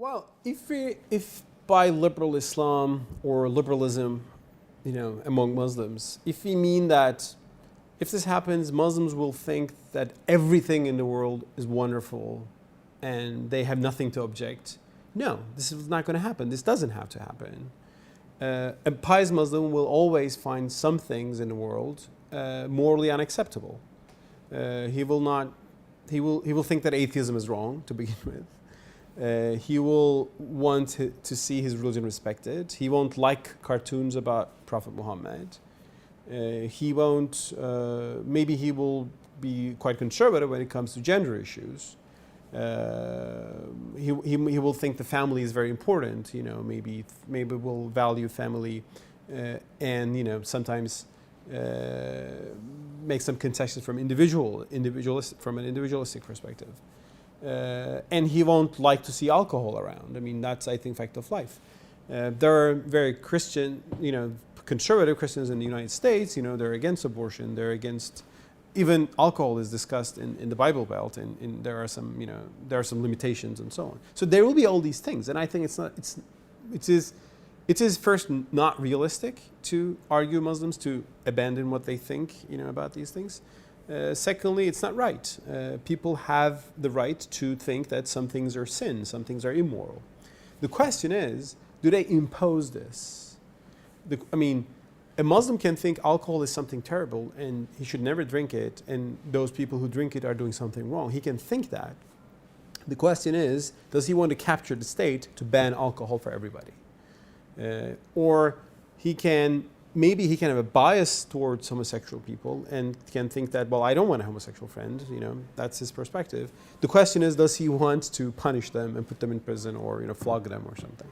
Well, if by liberal Islam or liberalism, among Muslims, if we mean that if this happens, Muslims will think that everything in the world is wonderful and they have nothing to object. No, this is not going to happen. This doesn't have to happen. A pious Muslim will always find some things in the world morally unacceptable. He will not. He will think that atheism is wrong to begin with. He will want to see his religion respected. He won't like cartoons about Prophet Muhammad. He won't. Maybe he will be quite conservative when it comes to gender issues. He will think the family is very important. Maybe will value family, and sometimes make some concessions from from an individualistic perspective. And he won't like to see alcohol around. I mean, that's, I think, fact of life. There are very Christian, conservative Christians in the United States. They're against abortion. They're against even alcohol is discussed in the Bible Belt, and there are some, there are some limitations and so on. So there will be all these things, and I think it is first not realistic to argue Muslims to abandon what they think, about these things. Secondly, it's not right. People have the right to think that some things are sin, some things are immoral. The question is, do they impose this? A Muslim can think alcohol is something terrible and he should never drink it, and those people who drink it are doing something wrong. He can think that. The question is, does he want to capture the state to ban alcohol for everybody? Or maybe he can have a bias towards homosexual people and can think that, well, I don't want a homosexual friend, that's his perspective. The question is, does he want to punish them and put them in prison or, flog them or something?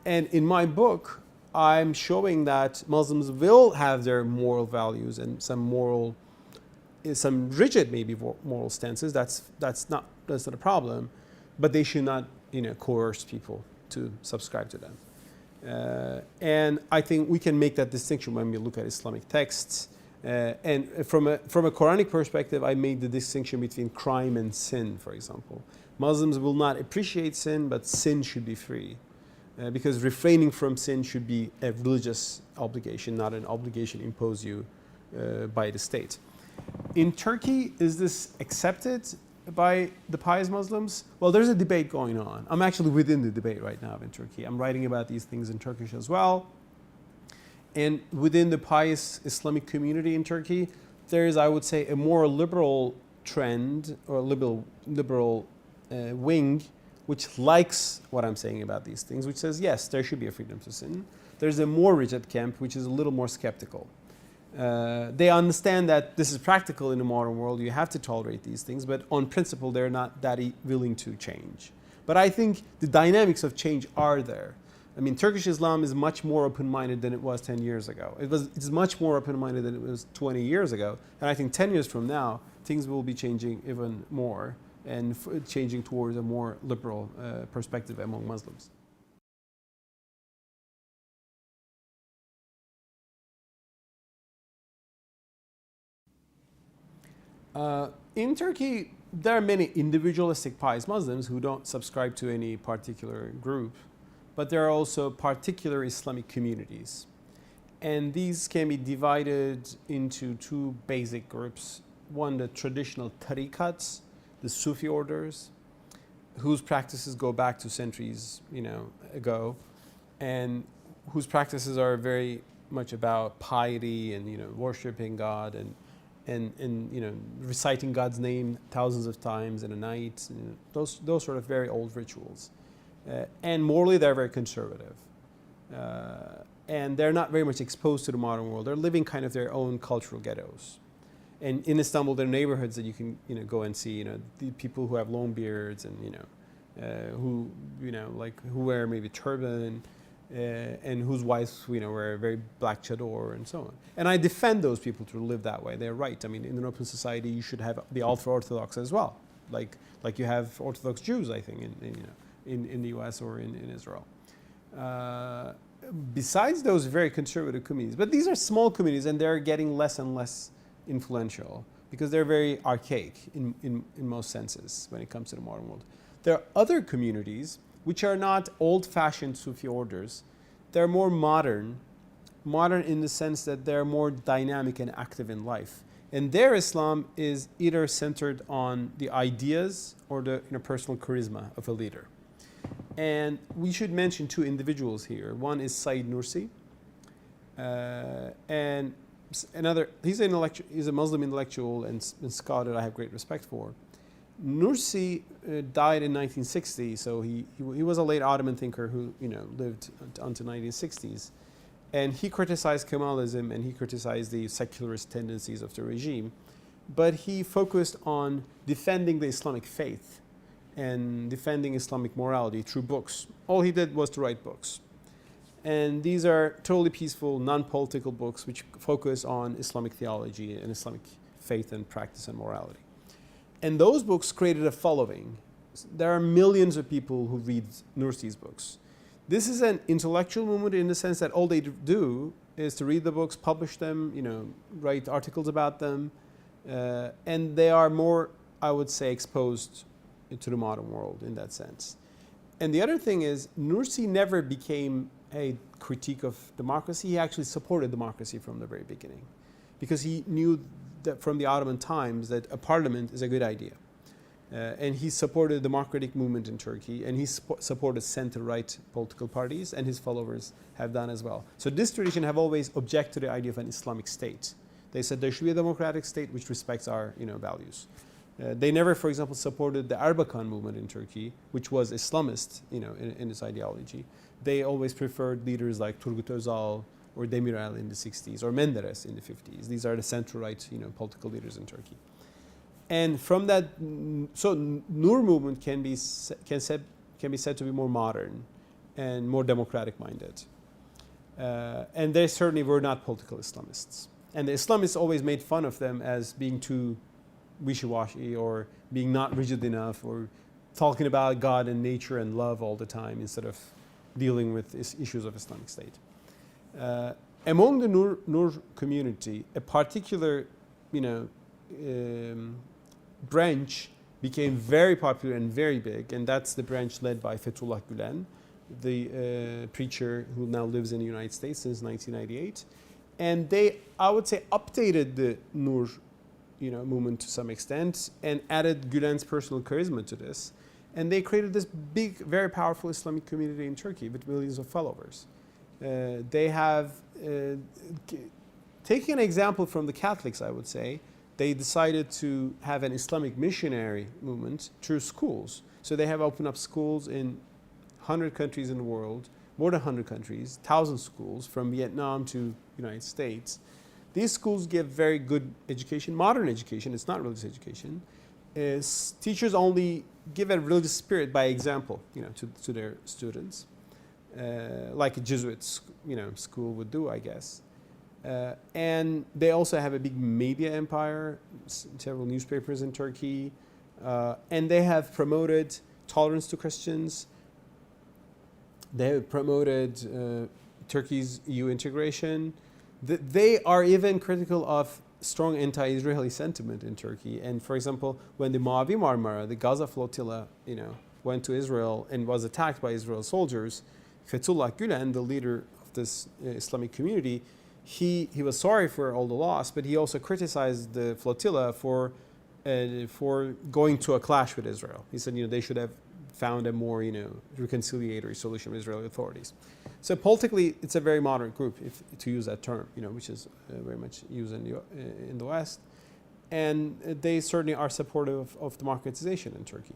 And in my book, I'm showing that Muslims will have their moral values and some rigid maybe moral stances. That's not a problem, but they should not coerce people to subscribe to them. And I think we can make that distinction when we look at Islamic texts. And from a Quranic perspective, I made the distinction between crime and sin, for example. Muslims will not appreciate sin, but sin should be free. Because refraining from sin should be a religious obligation, not an obligation imposed you by the state. In Turkey, is this accepted by the pious Muslims? Well, there's a debate going on. I'm actually within the debate right now in Turkey. I'm writing about these things in Turkish as well. And within the pious Islamic community in Turkey, there is, I would say, a more liberal trend or liberal wing which likes what I'm saying about these things, which says, yes, there should be a freedom to sin. There's a more rigid camp, which is a little more skeptical. They understand that this is practical in the modern world. You have to tolerate these things, but on principle, they're not that willing to change. But I think the dynamics of change are there. Turkish Islam is much more open-minded than it was 10 years ago. It's much more open-minded than it was 20 years ago. And I think 10 years from now, things will be changing even more and changing towards a more liberal perspective among Muslims. In Turkey, there are many individualistic pious Muslims who don't subscribe to any particular group, but there are also particular Islamic communities. And these can be divided into two basic groups. One, the traditional tariqats, the Sufi orders, whose practices go back to centuries, ago, and whose practices are very much about piety and worshiping God and reciting God's name thousands of times in a night. Those sort of very old rituals, and morally they're very conservative, and they're not very much exposed to the modern world. They're living kind of their own cultural ghettos. And in Istanbul, there are neighborhoods that you can go and see. The people who have long beards and who wear maybe turban, and whose wives wear a very black chador and so on. And I defend those people to live that way. They're right. In an open society, you should have the ultra-Orthodox as well, like you have Orthodox Jews, I think, in the U.S. or in Israel. Besides those very conservative communities, but these are small communities, and they're getting less and less influential because they're very archaic in most senses when it comes to the modern world. There are other communities which are not old-fashioned Sufi orders. They're more modern in the sense that they're more dynamic and active in life. And their Islam is either centered on the ideas or the personal charisma of a leader. And we should mention two individuals here. One is Said Nursi, and another, he's a Muslim intellectual and scholar that I have great respect for. Nursi died in 1960, so he was a late Ottoman thinker who lived until 1960s, and he criticized Kemalism and he criticized the secularist tendencies of the regime, but he focused on defending the Islamic faith and defending Islamic morality through books. All he did was to write books, and these are totally peaceful, non-political books which focus on Islamic theology and Islamic faith and practice and morality. And those books created a following. There are millions of people who read Nursi's books. This is an intellectual movement in the sense that all they do is to read the books, publish them, write articles about them, and they are more, I would say, exposed to the modern world in that sense. And the other thing is, Nursi never became a critique of democracy. He actually supported democracy from the very beginning, because he knew that from the Ottoman times that a parliament is a good idea. And he supported the democratic movement in Turkey, and he supported center-right political parties, and his followers have done as well. So this tradition have always objected to the idea of an Islamic state. They said there should be a democratic state which respects our values. They never, for example, supported the Erbakan movement in Turkey, which was Islamist in its ideology. They always preferred leaders like Turgut Özal or Demirel in the 60s, or Menderes in the 50s. These are the center-right political leaders in Turkey. And from that, so Nur movement can be said to be more modern and more democratic-minded. And they certainly were not political Islamists. And the Islamists always made fun of them as being too wishy-washy, or being not rigid enough, or talking about God and nature and love all the time instead of dealing with issues of Islamic State. Among the Nur community, a particular, branch became very popular and very big, and that's the branch led by Fethullah Gülen, the preacher who now lives in the United States since 1998. And they, I would say, updated the Nur, movement to some extent, and added Gülen's personal charisma to this. And they created this big, very powerful Islamic community in Turkey with millions of followers. They have, taking an example from the Catholics, I would say, they decided to have an Islamic missionary movement through schools. So they have opened up schools in 100 countries in the world, more than 100 countries, 1,000 schools from Vietnam to United States. These schools give very good education, modern education, it's not religious education. Teachers only give a religious spirit by example, to their students. Like a Jesuit school would do, I guess. And they also have a big media empire, several newspapers in Turkey, and they have promoted tolerance to Christians. They have promoted Turkey's EU integration. They are even critical of strong anti-Israeli sentiment in Turkey. And for example, when the Mavi Marmara, the Gaza flotilla, went to Israel and was attacked by Israel soldiers, Fethullah Gülen, the leader of this Islamic community, he was sorry for all the loss, but he also criticized the flotilla for going to a clash with Israel. He said, they should have found a more, reconciliatory solution with Israeli authorities. So politically, it's a very moderate group, to use that term, which is very much used in the West, and they certainly are supportive of democratization in Turkey.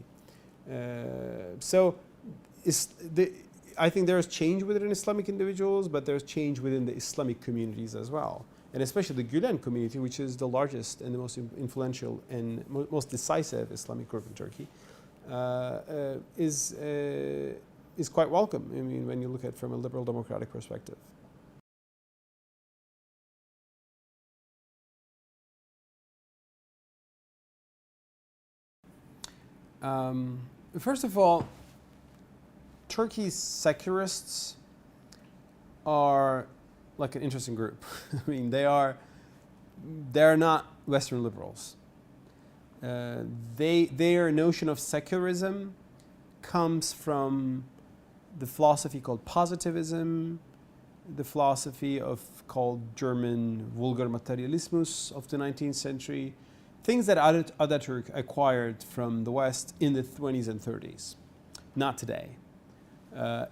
I think there's change within Islamic individuals, but there's change within the Islamic communities as well. And especially the Gülen community, which is the largest and the most influential and most decisive Islamic group in Turkey, is quite welcome. I mean, when you look at it from a liberal democratic perspective. First of all, Turkey's secularists are like an interesting group. I mean, they're not Western liberals. Their notion of secularism comes from the philosophy called positivism, the philosophy of called German vulgar materialismus of the 19th century, things that Ataturk acquired from the West in the 20s and 30s, not today.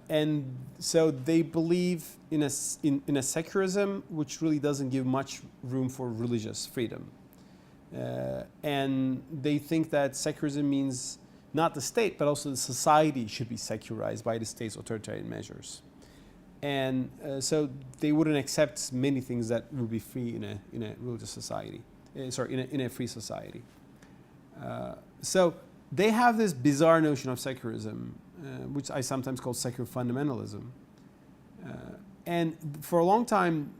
And so they believe in a secularism which really doesn't give much room for religious freedom. And they think that secularism means not the state, but also the society should be secularized by the state's authoritarian measures. And so they wouldn't accept many things that would be free in a religious society, in a free society. So they have this bizarre notion of secularism, which I sometimes call secular fundamentalism. And for a long time,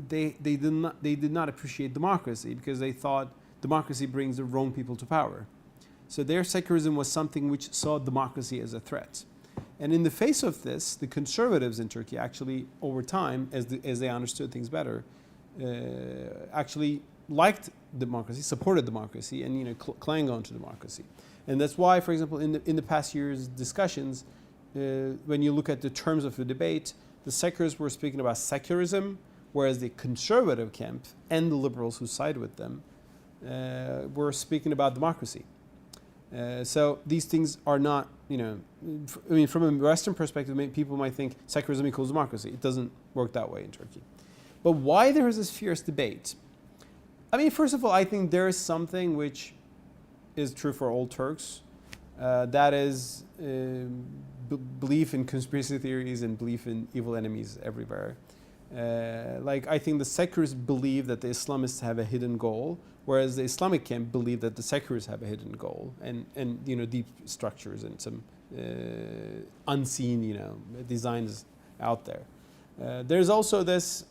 they did not appreciate democracy because they thought democracy brings the wrong people to power. So their secularism was something which saw democracy as a threat. And in the face of this, the conservatives in Turkey actually, over time, as they understood things better, actually liked democracy, supported democracy, and clung on to democracy. And that's why, for example, in the past year's discussions, when you look at the terms of the debate, the secularists were speaking about secularism, whereas the conservative camp and the liberals who side with them were speaking about democracy. So these things are not, from a Western perspective, people might think secularism equals democracy. It doesn't work that way in Turkey. But why there is this fierce debate? First of all, I think there is something which is true for all Turks. That is belief in conspiracy theories and belief in evil enemies everywhere. I think the secularists believe that the Islamists have a hidden goal, whereas the Islamic camp believe that the secularists have a hidden goal and deep structures and some unseen designs out there. There's also this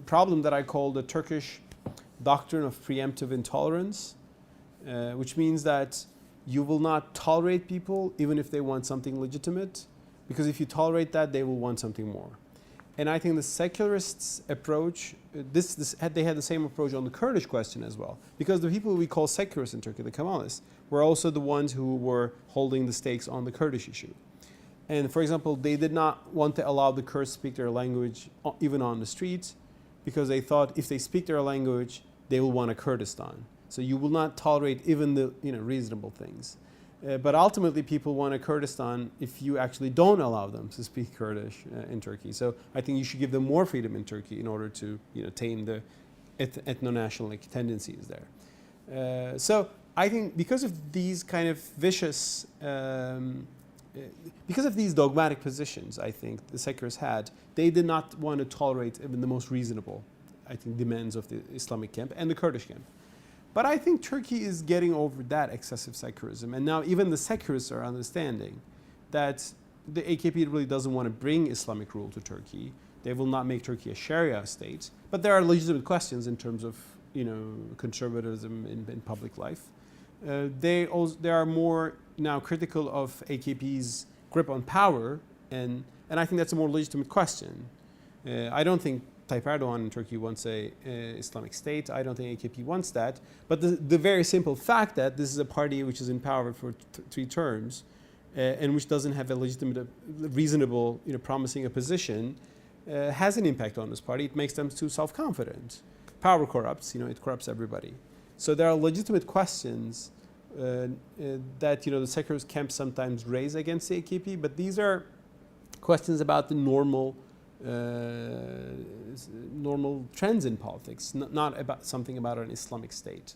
problem that I call the Turkish doctrine of preemptive intolerance, which means that you will not tolerate people even if they want something legitimate, because if you tolerate that, they will want something more. And I think the secularists' approach, they had the same approach on the Kurdish question as well, because the people we call secularists in Turkey, the Kemalists, were also the ones who were holding the stakes on the Kurdish issue. And for example, they did not want to allow the Kurds to speak their language even on the streets, because they thought if they speak their language, they will want a Kurdistan. So you will not tolerate even the reasonable things. But ultimately, people want a Kurdistan if you actually don't allow them to speak Kurdish in Turkey. So I think you should give them more freedom in Turkey in order to tame the ethno-nationalistic tendencies there. So I think because of these kind of vicious, because of these dogmatic positions, I think the secularists had, they did not want to tolerate even the most reasonable, I think, demands of the Islamic camp and the Kurdish camp. But I think Turkey is getting over that excessive secularism. And now even the secularists are understanding that the AKP really doesn't want to bring Islamic rule to Turkey. They will not make Turkey a Sharia state. But there are legitimate questions in terms of conservatism in public life. They are more now critical of AKP's grip on power. And I think that's a more legitimate question. I don't think Tayyip Erdogan in Turkey wants a Islamic state. I don't think AKP wants that. But the very simple fact that this is a party which is in power for 3 terms and which doesn't have a legitimate, reasonable, promising opposition has an impact on this party. It makes them too self-confident. Power corrupts. It corrupts everybody. So there are legitimate questions that the secularist camp sometimes raise against the AKP. But these are questions about the normal trends in politics, not about something about an Islamic state.